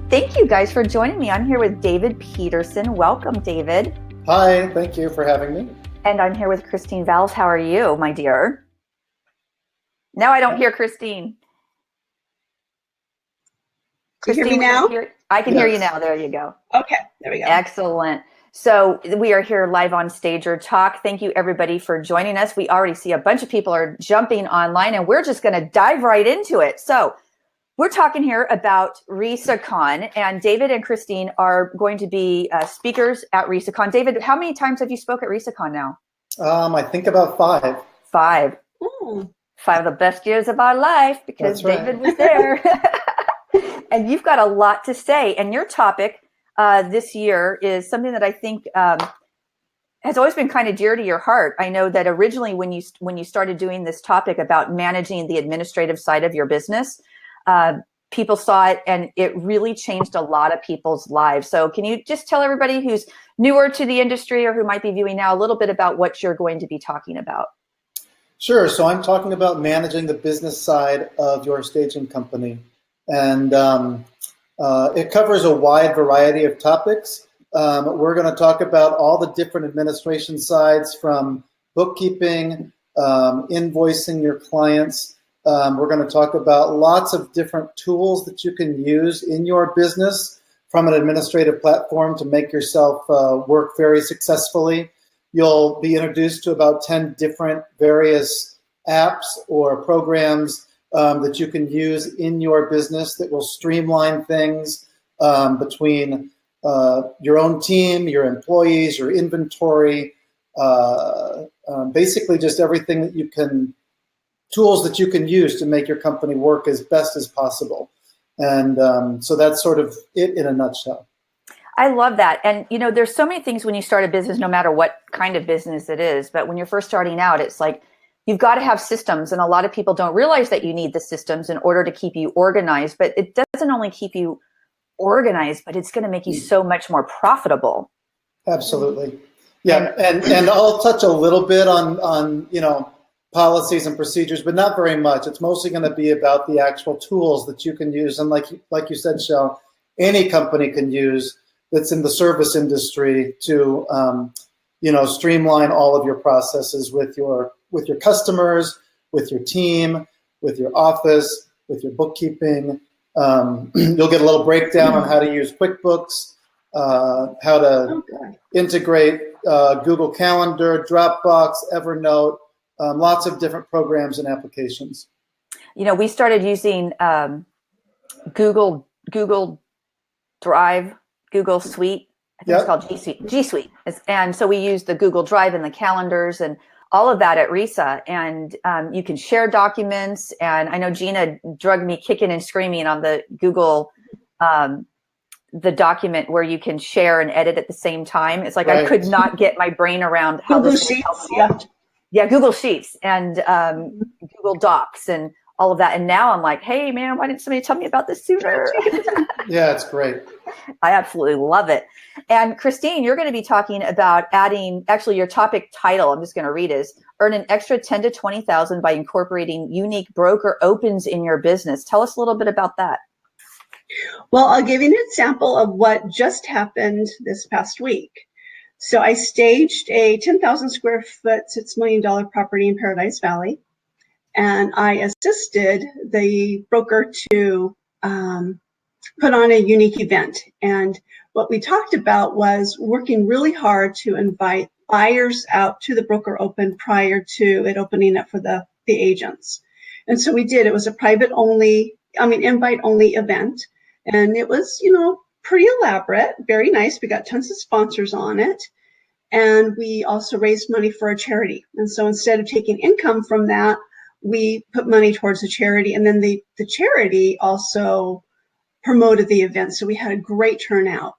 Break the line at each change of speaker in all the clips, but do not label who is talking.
Thank you guys for joining me. I'm here with David Peterson. Welcome, David.
Hi, thank you for having me.
And I'm here with Kristine Vowles. How are you, my dear? No, I don't hear Kristine.
Can you hear me now?
I can hear you now. There you go.
Okay, there we go.
Excellent. So we are here live on Stager Talk. Thank you, everybody, for joining us. We already see a bunch of people are jumping online, and we're just going to dive right into it. So we're talking here about RESACON, and David and Kristine are going to be speakers at RESACON. David, how many times have you spoke at RESACON now?
I think about 5.
5.
Ooh.
5 of the best years of our life because David was there. And you've got a lot to say. And your topic this year is something that I think has always been kind of dear to your heart. I know that originally when you started doing this topic about managing the administrative side of your business, people saw it and it really changed a lot of people's lives. So can you just tell everybody who's newer to the industry or who might be viewing now a little bit about what you're going to be talking about?
Sure. So I'm talking about managing the business side of your staging company. And it covers a wide variety of topics. We're going to talk about all the different administration sides from bookkeeping, invoicing your clients. We're going to talk about lots of different tools that you can use in your business from an administrative platform to make yourself work very successfully. You'll be introduced to about 10 different various apps or programs that you can use in your business that will streamline things between your own team, your employees, your inventory, basically just everything that you can, tools that you can use to make your company work as best as possible. And so that's sort of it in a nutshell.
I love that. And, you know, there's so many things when you start a business, no matter what kind of business it is. But when you're first starting out, it's like you've got to have systems. And a lot of people don't realize that you need the systems in order to keep you organized. But it doesn't only keep you organized, but it's going to make you so much more profitable.
Absolutely. Yeah. And I'll touch a little bit on you know, policies and procedures, but not very much. It's mostly going to be about the actual tools that you can use. And like you said, Shel, any company can use that's in the service industry to, you know, streamline all of your processes with your customers, with your team, with your office, with your bookkeeping. You'll get a little breakdown on how to use QuickBooks, how to integrate Google Calendar, Dropbox, Evernote, lots of different programs and applications.
You know, we started using Google Drive, Google Suite. I think it's called G Suite. And so we use the Google Drive and the calendars and all of that at RESA. And you can share documents. And I know Gina drugged me kicking and screaming on the Google, the document where you can share and edit at the same time. It's like I could not get my brain around how
Google
this
Sheets,
yeah, Google Sheets and Google Docs and all of that. And now I'm like, hey, man, why didn't somebody tell me about this sooner?
Yeah, it's great.
I absolutely love it. And Kristine, you're going to be talking about adding, actually your topic title, I'm just going to read is, earn an extra 10 to 20,000 by incorporating unique broker opens in your business. Tell us a little bit about that.
Well, I'll give you an example of what just happened this past week. So I staged a 10,000 square foot, $6 million property in Paradise Valley. And I assisted the broker to put on a unique event. And what we talked about was working really hard to invite buyers out to the broker open prior to it opening up for the agents. And so we did. It was a invite only event. And it was, you know, pretty elaborate, very nice. We got tons of sponsors on it. And we also raised money for a charity. And so instead of taking income from that, we put money towards the charity. And then the charity also promoted the event. So we had a great turnout.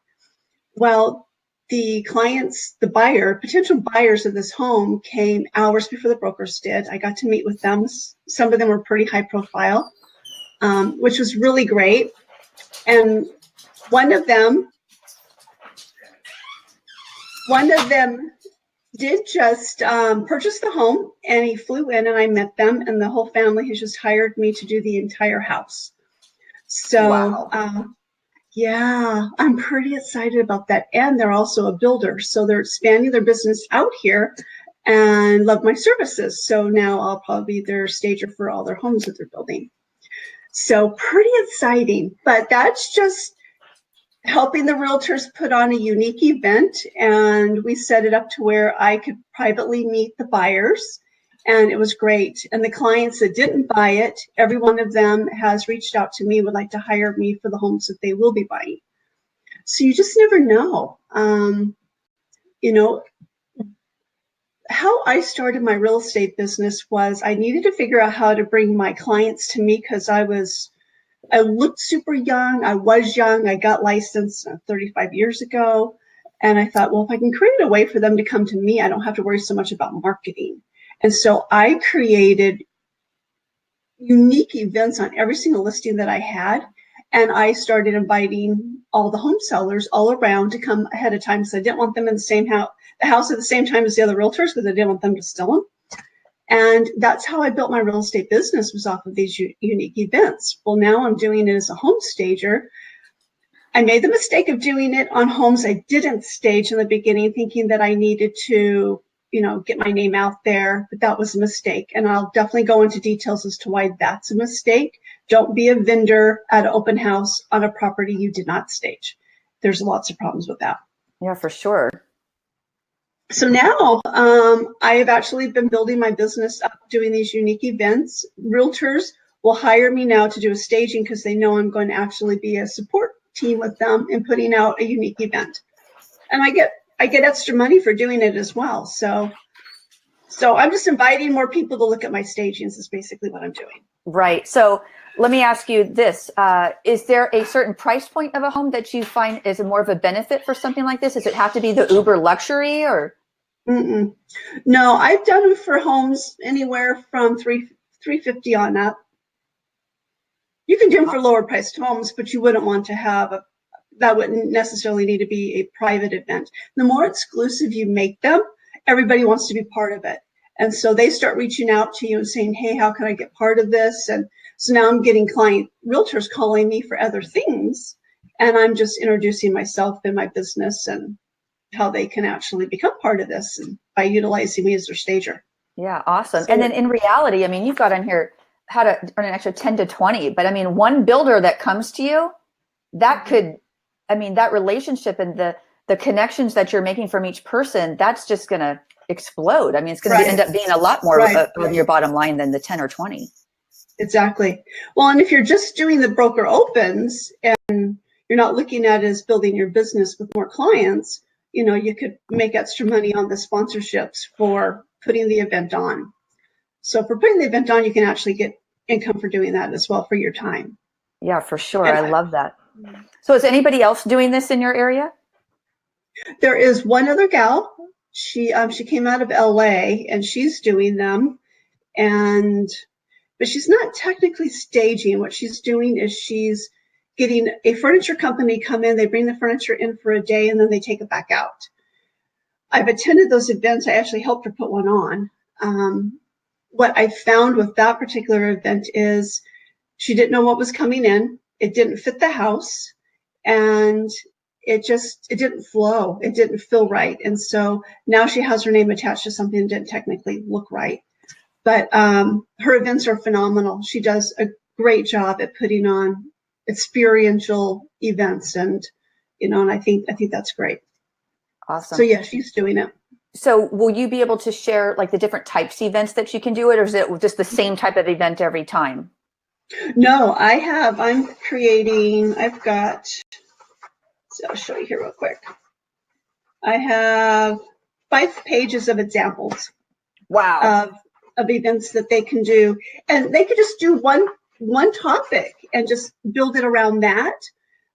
Well, the clients, potential buyers of this home came hours before the brokers did. I got to meet with them. Some of them were pretty high profile, which was really great. And one of them did just purchase the home, and he flew in and I met them, and the whole family has just hired me to do the entire house. So,
wow.
Yeah, I'm pretty excited about that. And they're also a builder. So they're expanding their business out here and love my services. So now I'll probably be their stager for all their homes that they're building. So pretty exciting. But that's just helping the realtors put on a unique event. And we set it up to where I could privately meet the buyers. And it was great. And the clients that didn't buy it, every one of them has reached out to me, would like to hire me for the homes that they will be buying. So you just never know. You know, how I started my real estate business was I needed to figure out how to bring my clients to me because I looked super young. I was young. I got licensed 35 years ago. And I thought, well, if I can create a way for them to come to me, I don't have to worry so much about marketing. And so I created unique events on every single listing that I had. And I started inviting all the home sellers all around to come ahead of time. So I didn't want them in the house at the same time as the other realtors because I didn't want them to steal them. And that's how I built my real estate business, was off of these unique events. Well, now I'm doing it as a home stager. I made the mistake of doing it on homes I didn't stage in the beginning, thinking that I needed to, get my name out there, but that was a mistake. And I'll definitely go into details as to why that's a mistake. Don't be a vendor at an open house on a property you did not stage. There's lots of problems with that.
Yeah, for sure.
So now I have actually been building my business up, doing these unique events. Realtors will hire me now to do a staging because they know I'm going to actually be a support team with them in putting out a unique event. And I get extra money for doing it as well. So I'm just inviting more people to look at my stagings is basically what I'm doing.
Right. So let me ask you this. Is there a certain price point of a home that you find is more of a benefit for something like this? Does it have to be the uber luxury or?
Mm-mm. No, I've done them for homes anywhere from $350 on up. You can do them for lower priced homes, but you wouldn't want to have that wouldn't necessarily need to be a private event. The more exclusive you make them, everybody wants to be part of it. And so they start reaching out to you and saying, hey, how can I get part of this? And so now I'm getting client realtors calling me for other things. And I'm just introducing myself and my business and how they can actually become part of this and by utilizing me as their stager.
Yeah, awesome. And then in reality, I mean, you've got on here how to earn an extra 10 to 20, but I mean, one builder that comes to you, that could, I mean, that relationship and the connections that you're making from each person, that's just going to explode. I mean, it's going to end up being a lot more of your bottom line than the 10 or 20.
Exactly. Well, and if you're just doing the broker opens and you're not looking at it as building your business with more clients, you could make extra money on the sponsorships for putting the event on. So for putting the event on, you can actually get income for doing that as well for your time.
Yeah, for sure. I love that. So is anybody else doing this in your area?
There is one other gal. She came out of LA and she's doing them, but she's not technically staging. What she's doing is she's getting a furniture company come in. They bring the furniture in for a day and then they take it back out. I've attended those events. I actually helped her put one on. What I found with that particular event is she didn't know what was coming in. It didn't fit the house, and it didn't flow. It didn't feel right. And so now she has her name attached to something that didn't technically look right. But her events are phenomenal. She does a great job at putting on experiential events, and I think that's great.
Awesome.
So yeah, she's doing it.
So will you be able to share like the different types of events that you can do it, or is it just the same type of event every time?
No, I've got, so I'll show you here real quick. I have 5 pages of examples.
Wow.
Of events that they can do. And they could just do one topic and just build it around that.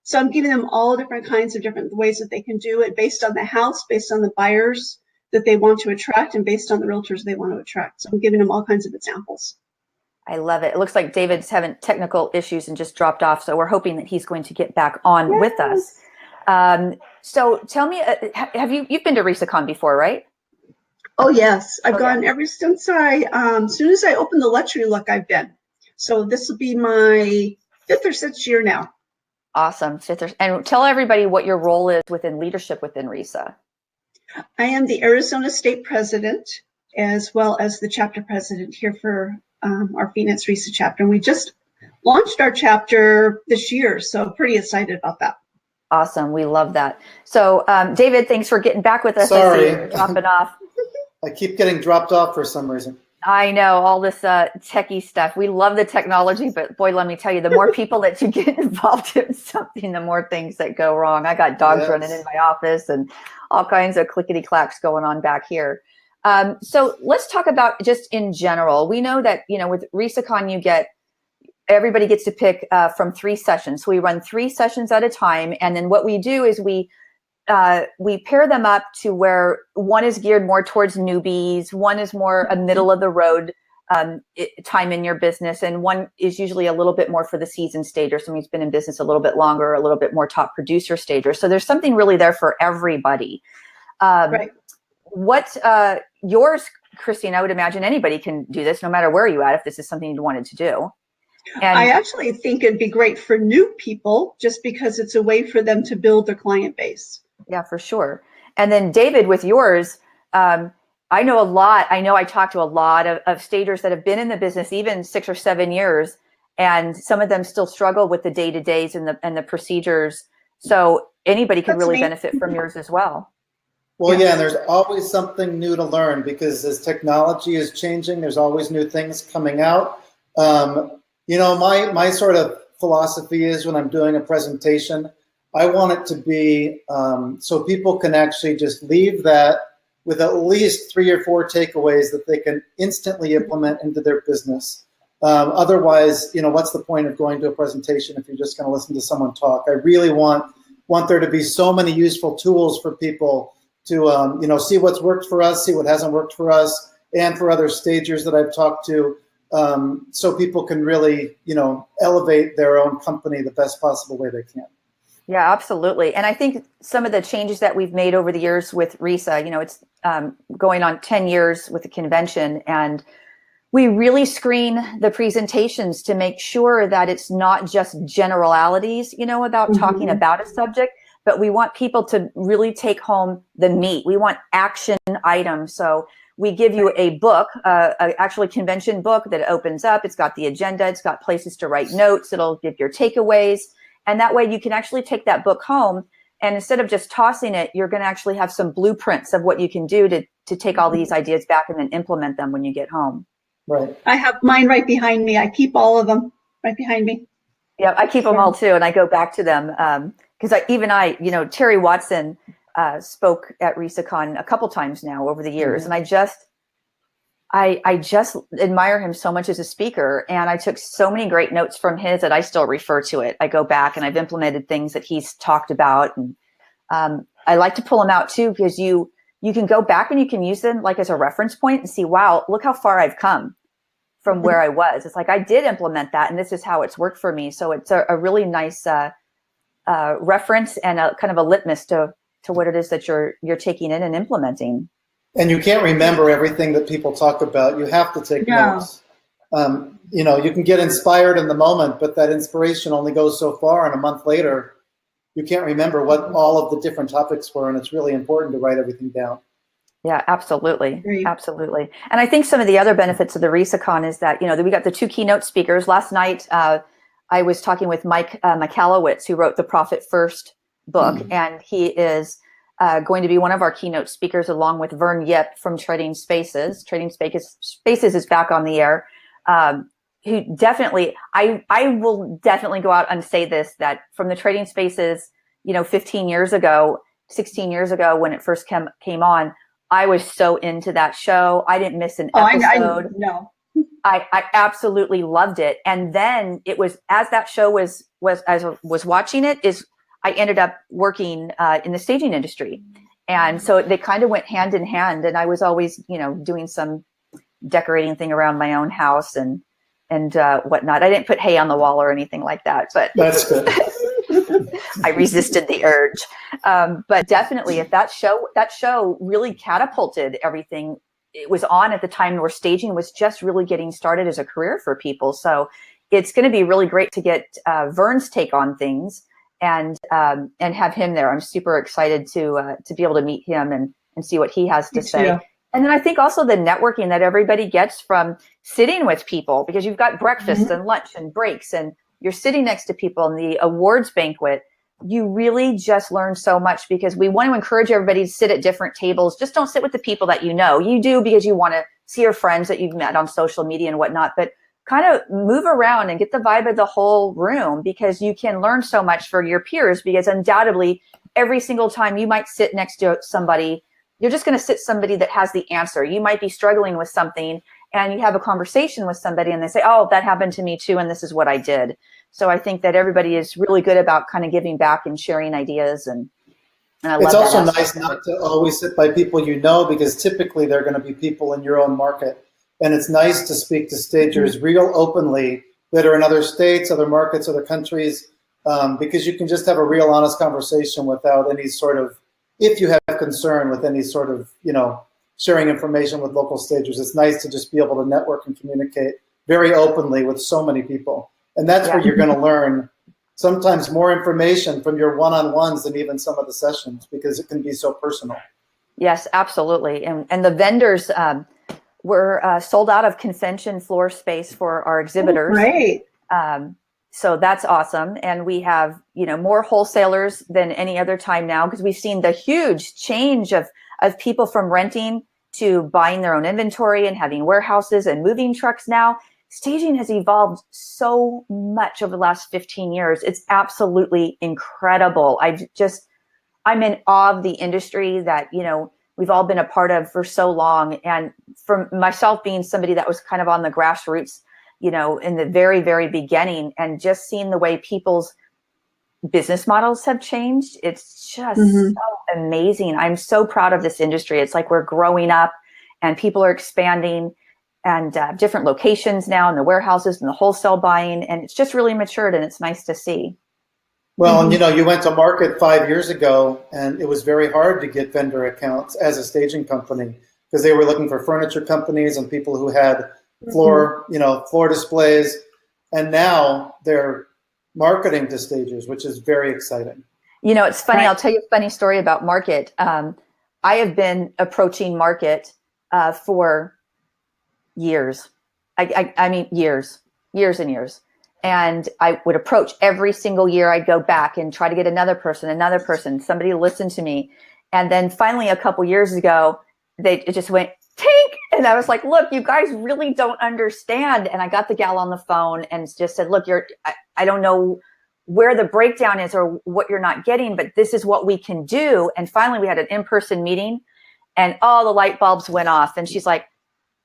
So I'm giving them all different kinds of different ways that they can do it based on the house, based on the buyers that they want to attract, and based on the realtors they want to attract. So I'm giving them all kinds of examples.
I love it. It looks like David's having technical issues and just dropped off. So we're hoping that he's going to get back on with us. So tell me, you've been to RESACON before, right?
Oh yes, I've gone ever since as soon as I opened the luxury look, I've been. So this will be my 5th or 6th year now.
Awesome. And tell everybody what your role is within leadership within RESA.
I am the Arizona State President, as well as the chapter president here for our Phoenix RESA chapter. And we just launched our chapter this year, so pretty excited about that.
Awesome. We love that. So, David, thanks for getting back with us.
Sorry.
I see you're dropping off.
I keep getting dropped off for some reason.
I know, all this techie stuff. We love the technology, but boy, let me tell you, the more people that you get involved in something, the more things that go wrong. I got dogs running in my office and all kinds of clickety clacks going on back here. So let's talk about just in general. We know that, with RESACON, everybody gets to pick from 3 sessions. So we run 3 sessions at a time. And then what we do is we pair them up to where one is geared more towards newbies, one is more a middle of the road time in your business, and one is usually a little bit more for the seasoned stager, somebody who's been in business a little bit longer, a little bit more top producer stager. So there's something really there for everybody.
Right.
What yours, Kristine, I would imagine anybody can do this no matter where you're at if this is something you wanted to do. And
I actually think it'd be great for new people just because it's a way for them to build their client base.
Yeah, for sure. And then David, with yours, I know a lot. I know I talked to a lot of stagers that have been in the business even 6 or 7 years, and some of them still struggle with the day-to-days and the procedures. So anybody could really benefit from yours as well.
Well, yeah, and there's always something new to learn because as technology is changing, there's always new things coming out. My sort of philosophy is when I'm doing a presentation, I want it to be so people can actually just leave that with at least 3 or 4 takeaways that they can instantly implement into their business. Otherwise, what's the point of going to a presentation if you're just going to listen to someone talk? I really want there to be so many useful tools for people to, see what's worked for us, see what hasn't worked for us, and for other stagers that I've talked to, so people can really, elevate their own company the best possible way they can.
Yeah, absolutely. And I think some of the changes that we've made over the years with RESA, it's going on 10 years with the convention, and we really screen the presentations to make sure that it's not just generalities, about talking about a subject, but we want people to really take home the meat. We want action items. So we give you a book, actually convention book that opens up. It's got the agenda. It's got places to write notes. It'll give your takeaways. And that way you can actually take that book home, and instead of just tossing it, you're going to actually have some blueprints of what you can do to take all these ideas back and then implement them when you get home.
Right.
I have mine right behind me. I keep all of them right behind me.
Yeah, I keep them all too, and I go back to them because Terry Watson spoke at RESACON a couple times now over the years, and I just admire him so much as a speaker, and I took so many great notes from his that I still refer to it. I go back and I've implemented things that he's talked about, and I like to pull them out too because you can go back and you can use them like as a reference point and see, wow, look how far I've come from where I was. It's like I did implement that, and this is how it's worked for me. So it's a really nice reference and a kind of a litmus to what it is that you're taking in and implementing.
And you can't remember everything that people talk about. You have to take notes. You can get inspired in the moment, but that inspiration only goes so far. And a month later, you can't remember what all of the different topics were. And it's really important to write everything down.
Yeah, absolutely.
Great.
Absolutely. And I think some of the other benefits of the RESACON is that, we got the 2 keynote speakers. Last night, I was talking with Mike Michalowicz, who wrote the Profit First book, and he is going to be one of our keynote speakers along with Vern Yip from Trading Spaces. Trading Spaces is back on the air. Who definitely, I will definitely go out and say this, that from the Trading Spaces, 15 years ago, 16 years ago when it first came on, I was so into that show. I didn't miss an episode. I absolutely loved it. And then it was, as that show was watching it, I ended up working in the staging industry. And so they kind of went hand in hand. And I was always, doing some decorating thing around my own house and whatnot. I didn't put hay on the wall or anything like that, but
That's good.
I resisted the urge. But definitely if that show really catapulted everything. It was on at the time where staging was just really getting started as a career for people. So it's going to be really great to get Vern's take on things and have him there. I'm super excited to be able to meet him and see what he has to say. And then I think also the networking that everybody gets from sitting with people, because you've got breakfast and lunch and breaks, and you're sitting next to people in the awards banquet. You really just learn so much, because we want to encourage everybody to sit at different tables. Just don't sit with the people that you know. You do because you want to see your friends that you've met on social media and whatnot, but kind of move around and get the vibe of the whole room, because you can learn so much for your peers, because undoubtedly every single time you might sit next to somebody, you're just going to sit somebody that has the answer. You might be struggling with something and you have a conversation with somebody and they say, oh, that happened to me too, and this is what I did. So I think that everybody is really good about kind of giving back and sharing ideas. And I love that.
It's also nice not to always sit by people you know, because typically they're going to be people in your own market. And it's nice to speak to stagers real openly that are in other states, other markets, other countries, because you can just have a real honest conversation without any sort of, if you have concern with any sort of, sharing information with local stagers. It's nice to just be able to network and communicate very openly with so many people. And that's where you're going to learn sometimes more information from your one-on-ones than even some of the sessions, because it can be so personal.
Yes, absolutely. And the vendors, we're sold out of convention floor space for our exhibitors.
Great.
So that's awesome. And we have, more wholesalers than any other time now, because we've seen the huge change of people from renting to buying their own inventory and having warehouses and moving trucks now. Staging has evolved so much over the last 15 years. It's absolutely incredible. I'm in awe of the industry that, we've all been a part of for so long. And for myself being somebody that was kind of on the grassroots, in the very, very beginning, and just seeing the way people's business models have changed, it's just so amazing. I'm so proud of this industry. It's like we're growing up and people are expanding, and different locations now in the warehouses and the wholesale buying. And it's just really matured, and it's nice to see.
Well, and you went to market 5 years ago, and it was very hard to get vendor accounts as a staging company, because they were looking for furniture companies and people who had floor displays. And now they're marketing to stagers, which is very exciting.
It's funny. I'll tell you a funny story about market. I have been approaching market for years. I mean, years and years. And I would approach every single year. I'd go back and try to get another person, somebody to listen to me. And then finally, a couple years ago, it just went tink. And I was like, look, you guys really don't understand. And I got the gal on the phone and just said, look, I don't know where the breakdown is or what you're not getting, but this is what we can do. And finally, we had an in-person meeting, and all the light bulbs went off. And she's like,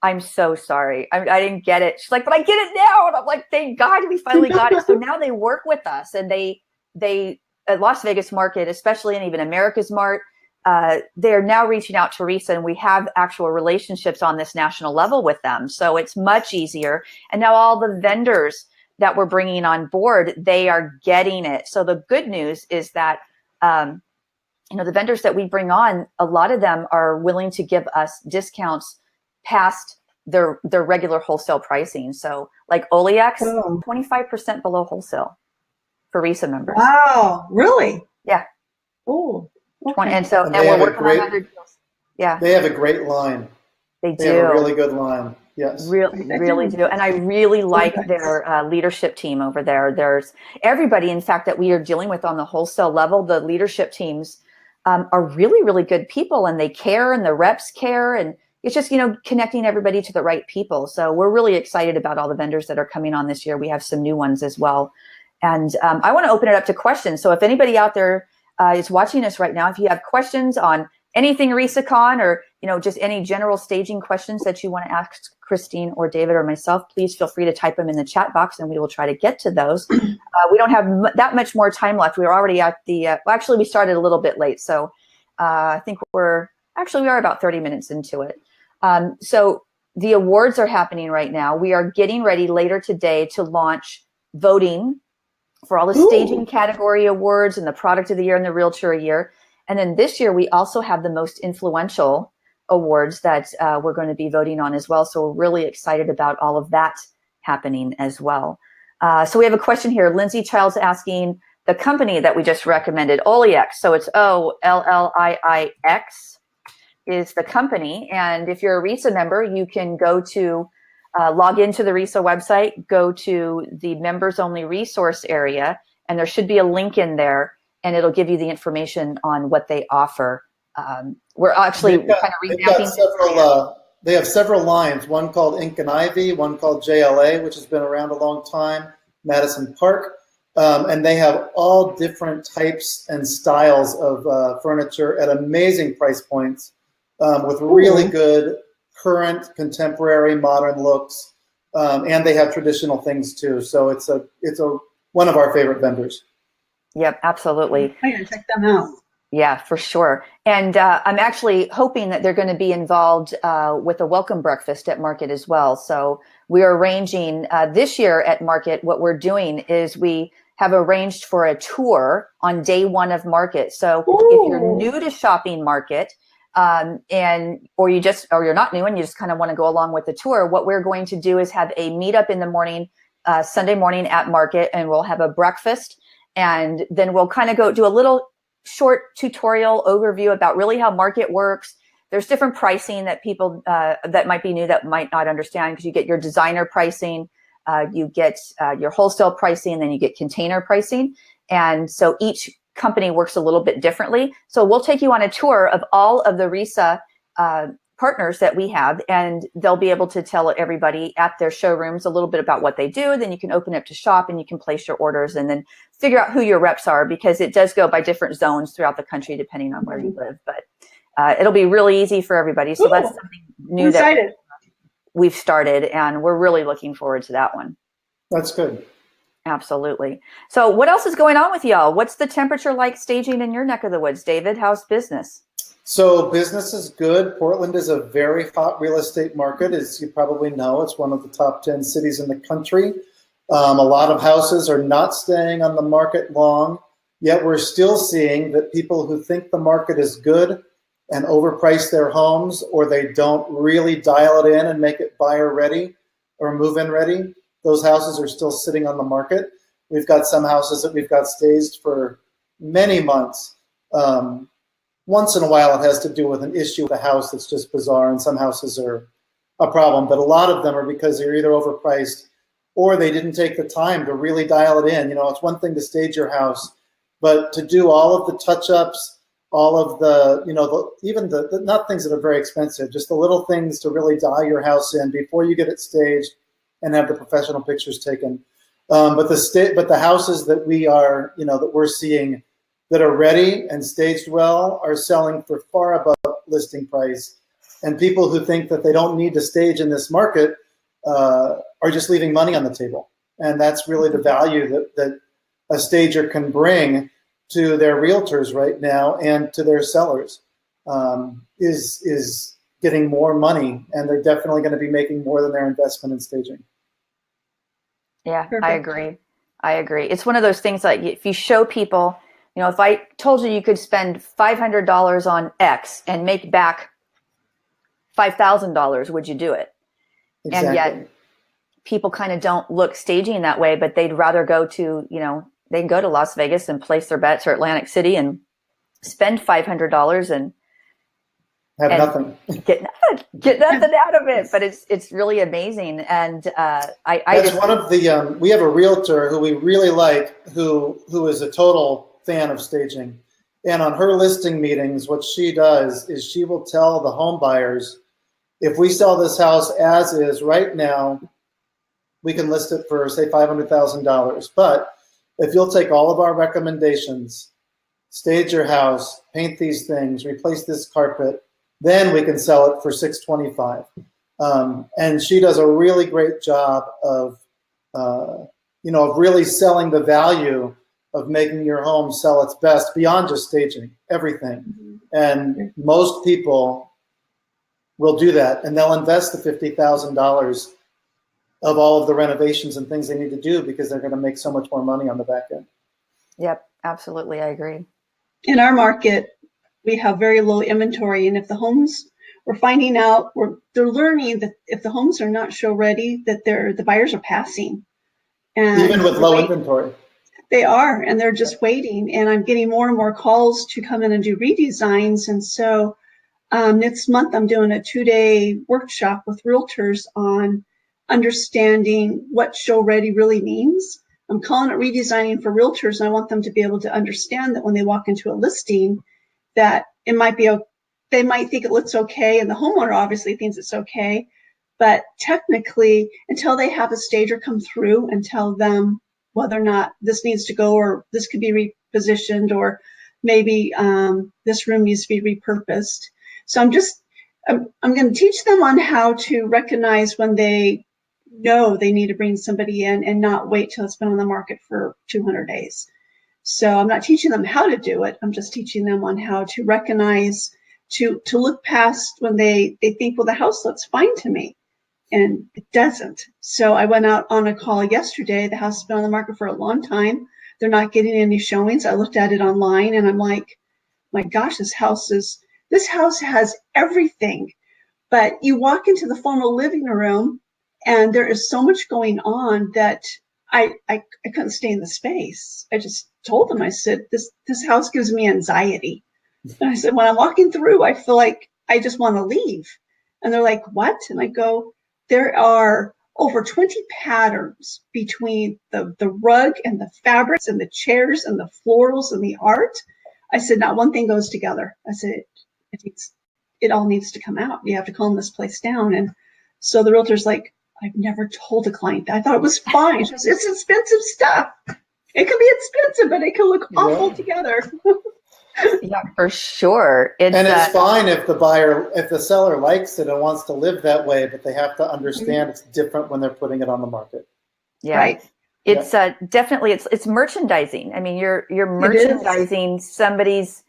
I'm so sorry. I didn't get it. She's like, but I get it now. And I'm like, thank God we finally got it. So now they work with us, and they at Las Vegas market, especially, and even America's Mart, they're now reaching out to RESA, and we have actual relationships on this national level with them. So it's much easier. And now all the vendors that we're bringing on board, they are getting it. So the good news is that, the vendors that we bring on, a lot of them are willing to give us discounts past their regular wholesale pricing. So like Oleax, 25% below wholesale for RESA members.
Wow, really?
Yeah.
Oh. Okay.
And we're working on other deals. Yeah.
They have a great line.
They do.
They have a really good line. Yes.
Really do. And I really like their leadership team over there. There's everybody, in fact, that we are dealing with on the wholesale level. The leadership teams are really, really good people, and they care, and the reps care. And it's just, connecting everybody to the right people. So we're really excited about all the vendors that are coming on this year. We have some new ones as well. And I want to open it up to questions. So if anybody out there is watching us right now, if you have questions on anything RESACON, or just any general staging questions that you want to ask Kristine or David or myself, please feel free to type them in the chat box, and we will try to get to those. We don't have that much more time left. We're already at the actually we started a little bit late, so I think we are about 30 minutes into it. So the awards are happening right now. We are getting ready later today to launch voting for all the staging category awards and the product of the year and the realtor of the year. And then this year, we also have the most influential awards that we're going to be voting on as well. So we're really excited about all of that happening as well. So we have a question here. Lindsay Child's asking, the company that we just recommended, Olliix. So it's OLLIIX is the company. And if you're a RESA member, you can go to log into the RESA website, go to the members only resource area, and there should be a link in there, and it'll give you the information on what they offer. We're actually kind of revamping.
They have several lines, one called Ink and Ivy, one called JLA, which has been around a long time, Madison Park. And they have all different types and styles of furniture at amazing price points with really good, current, contemporary, modern looks. And they have traditional things too. So it's one of our favorite vendors.
Yep, absolutely.
I gotta check them out.
Yeah, for sure. And I'm actually hoping that they're going to be involved with a welcome breakfast at Market as well. So we're arranging this year at Market, what we're doing is we have arranged for a tour on day one of Market. So if you're new to shopping Market, or you're not new and you just kind of want to go along with the tour, what we're going to do is have a meetup in the morning, Sunday morning at Market, and we'll have a breakfast, and then we'll kind of go do a little short tutorial overview about really how Market works. There's different pricing that people that might be new that might not understand, because you get your designer pricing, you get your wholesale pricing, and then you get container pricing. And so each company works a little bit differently. So we'll take you on a tour of all of the RESA partners that we have, and they'll be able to tell everybody at their showrooms a little bit about what they do. Then you can open up to shop and you can place your orders and then figure out who your reps are, because it does go by different zones throughout the country depending on where you live. But it'll be really easy for everybody. So that's something new that we've started, and we're really looking forward to that one.
That's good.
Absolutely. So what else is going on with y'all? What's the temperature like staging in your neck of the woods, David? How's business?
So business is good. Portland is a very hot real estate market, as you probably know. It's one of the top 10 cities in the country. A lot of houses are not staying on the market long, yet we're still seeing that people who think the market is good and overprice their homes, or they don't really dial it in and make it buyer ready or move-in ready, those houses are still sitting on the market. We've got some houses that we've got staged for many months. Once in a while, it has to do with an issue with a house that's just bizarre, and some houses are a problem. But a lot of them are because they're either overpriced or they didn't take the time to really dial it in. You know, it's one thing to stage your house, but to do all of the touch-ups, all of the, you know, even the not things that are very expensive, just the little things to really dial your house in before you get it staged and have the professional pictures taken. But the houses that we are, you know, that we're seeing that are ready and staged well are selling for far above listing price. And people who think that they don't need to stage in this market are just leaving money on the table. And that's really the value that a stager can bring to their realtors right now and to their sellers, is getting more money, and they're definitely going to be making more than their investment in staging.
Yeah,
Perfect.
I agree. It's one of those things like if you show people, you know, if I told you you could spend $500 on X and make back $5,000, would you do it?
Exactly.
And yet people kind of don't look staging that way, but they'd rather go to, you know, they can go to Las Vegas and place their bets, or Atlantic City and spend $500 and
nothing.
Get nothing out of it. But it's really amazing. And
that's one of the we have a realtor who we really like, who is a total fan of staging. And on her listing meetings, what she does is she will tell the home buyers, if we sell this house as is right now, we can list it for, say, $500,000. But if you'll take all of our recommendations, stage your house, paint these things, replace this carpet, then we can sell it for $625,000. And she does a really great job of, you know, of really selling the value of making your home sell its best beyond just staging everything. Mm-hmm. And most people will do that, and they'll invest the $50,000 of all of the renovations and things they need to do because they're going to make so much more money on the back end.
Yep, absolutely. I agree.
In our market, we have very low inventory, and if the homes, we're finding out, they're learning that if the homes are not show ready, that the buyers are passing. And
even with low inventory.
They are, and they're just waiting. And I'm getting more and more calls to come in and do redesigns. And so next month, I'm doing a 2-day workshop with realtors on understanding what show ready really means. I'm calling it redesigning for realtors, and I want them to be able to understand that when they walk into a listing, that it might be, they might think it looks okay, and the homeowner obviously thinks it's okay, but technically, until they have a stager come through and tell them whether or not this needs to go, or this could be repositioned, or maybe this room needs to be repurposed. So I'm going to teach them on how to recognize when they know they need to bring somebody in and not wait till it's been on the market for 200 days. So I'm not teaching them how to do it. I'm just teaching them on how to recognize, to look past when they think, well, the house looks fine to me, and it doesn't. So I went out on a call yesterday. The house has been on the market for a long time. They're not getting any showings. I looked at it online, and I'm like, my gosh, this house has everything. But you walk into the formal living room, and there is so much going on that I couldn't stay in the space. I just told them, I said, this house gives me anxiety. And I said, when I'm walking through, I feel like I just want to leave. And they're like, what? And I go, there are over 20 patterns between the rug and the fabrics and the chairs and the florals and the art. I said, not one thing goes together. I said, it all needs to come out. You have to calm this place down. And so the realtor's like, I've never told a client that. I thought it was fine. She goes, it's expensive stuff. It can be expensive, but it can look awful together.
Yeah, for sure.
It's fine if the seller likes it and wants to live that way, but they have to understand it's different when they're putting it on the market.
Yeah.
Right.
It's definitely, it's merchandising. I mean, you're merchandising somebody's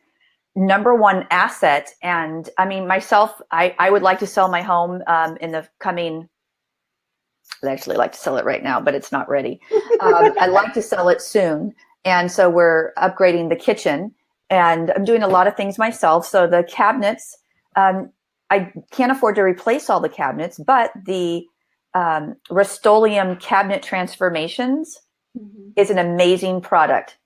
number one asset. And I mean, myself, I would like to sell my home in the coming, I'd actually like to sell it right now, but it's not ready. I'd like to sell it soon. And so we're upgrading the kitchen, and I'm doing a lot of things myself. So the cabinets, I can't afford to replace all the cabinets, but the Rust-Oleum cabinet transformations is an amazing product.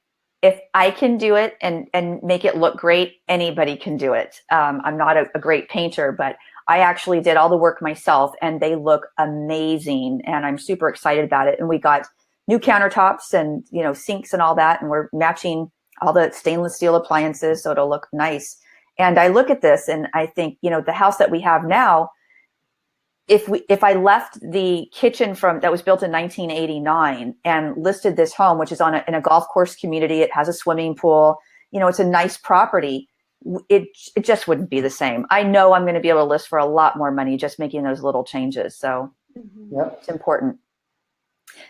If I can do it and make it look great, anybody can do it. I'm not a great painter, but I actually did all the work myself, and they look amazing, and I'm super excited about it. And we got new countertops and, you know, sinks and all that, and we're matching all the stainless steel appliances so it'll look nice. And I look at this and I think, you know, the house that we have now, if I left the kitchen that was built in 1989 and listed this home, which is in a golf course community, it has a swimming pool, you know, it's a nice property, it just wouldn't be the same. I know I'm going to be able to list for a lot more money just making those little changes. So it's important.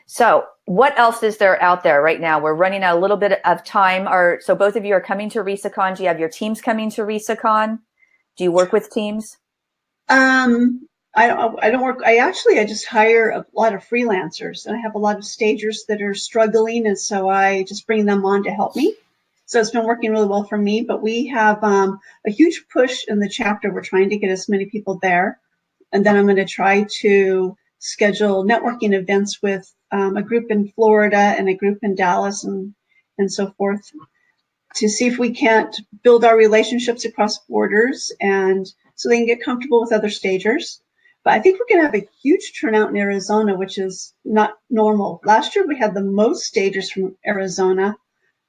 So what else is there out there right now? We're running out a little bit of time. So both of you are coming to RESACON. Do you have your teams coming to RESACON? Do you work with teams?
I don't work. I just hire a lot of freelancers, and I have a lot of stagers that are struggling, and so I just bring them on to help me. So it's been working really well for me. But we have a huge push in the chapter. We're trying to get as many people there, and then I'm going to try to schedule networking events with a group in Florida and a group in Dallas and so forth, to see if we can't build our relationships across borders, and so they can get comfortable with other stagers. But I think we're going to have a huge turnout in Arizona, which is not normal. Last year we had the most stagers from Arizona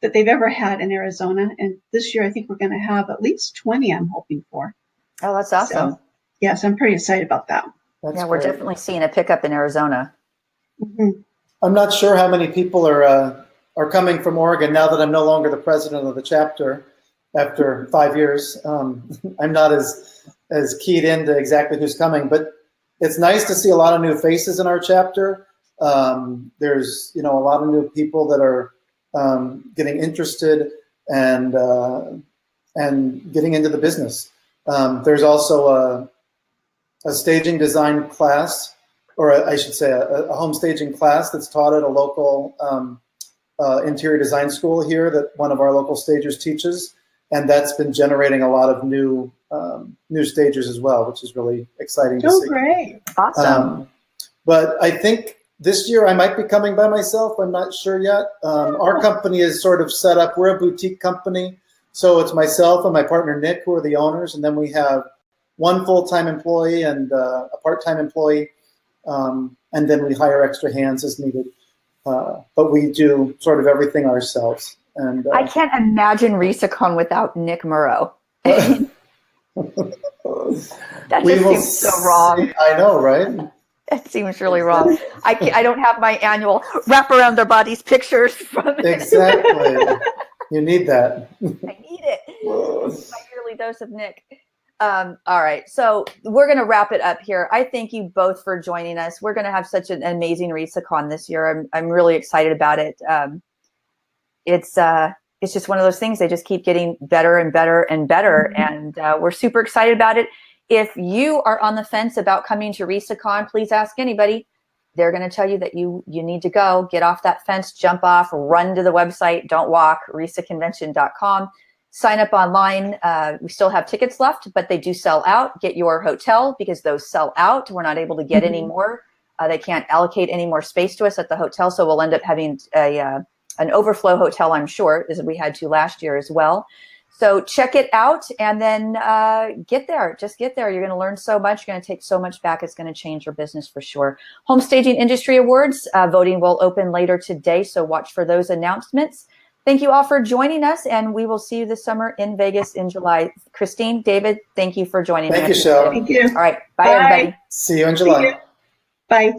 that they've ever had in Arizona, and this year I think we're going to have at least 20. I'm hoping for.
Oh, that's awesome.
So, yes, I'm pretty excited about that.
Yeah, we're definitely seeing a pickup in Arizona.
I'm not sure how many people are coming from Oregon now that I'm no longer the president of the chapter after 5 years. I'm not as keyed into exactly who's coming, but it's nice to see a lot of new faces in our chapter. There's, you know, a lot of new people that are getting interested and getting into the business. There's also a staging design class, or I should say a home staging class that's taught at a local interior design school here that one of our local stagers teaches. And that's been generating a lot of new stagers as well, which is really exciting to see.
Oh, great.
Awesome.
But I think This year I might be coming by myself. I'm not sure yet. Our company is sort of set up. We're a boutique company. So it's myself and my partner, Nick, who are the owners. And then we have one full-time employee and a part-time employee. And then we hire extra hands as needed. But we do sort of everything ourselves. And
I can't imagine RESACON without Nick Murrow. That just seems so wrong.
I know, right?
That seems really wrong. I don't have my annual wrap around their bodies pictures from it.
Exactly. You need that.
I need it. My yearly dose of Nick. All right. So we're going to wrap it up here. I thank you both for joining us. We're going to have such an amazing RESACON this year. I'm really excited about it. It's just one of those things. They just keep getting better and better and better. And we're super excited about it. If you are on the fence about coming to RESACON, please ask anybody. They're going to tell you that you need to go. Get off that fence, jump off, run to the website, don't walk, resaconvention.com. Sign up online. We still have tickets left, but they do sell out. Get your hotel because those sell out. We're not able to get any more. They can't allocate any more space to us at the hotel, so we'll end up having an overflow hotel, I'm sure, as we had to last year as well. So check it out and then get there. Just get there. You're going to learn so much. You're going to take so much back. It's going to change your business for sure. Home Staging Industry Awards. Voting will open later today, so watch for those announcements. Thank you all for joining us, and we will see you this summer in Vegas in July. Kristine, David, thank you for joining us.
Thank you, Shel.
Thank you.
All right. Bye, everybody.
See you in July.
Bye.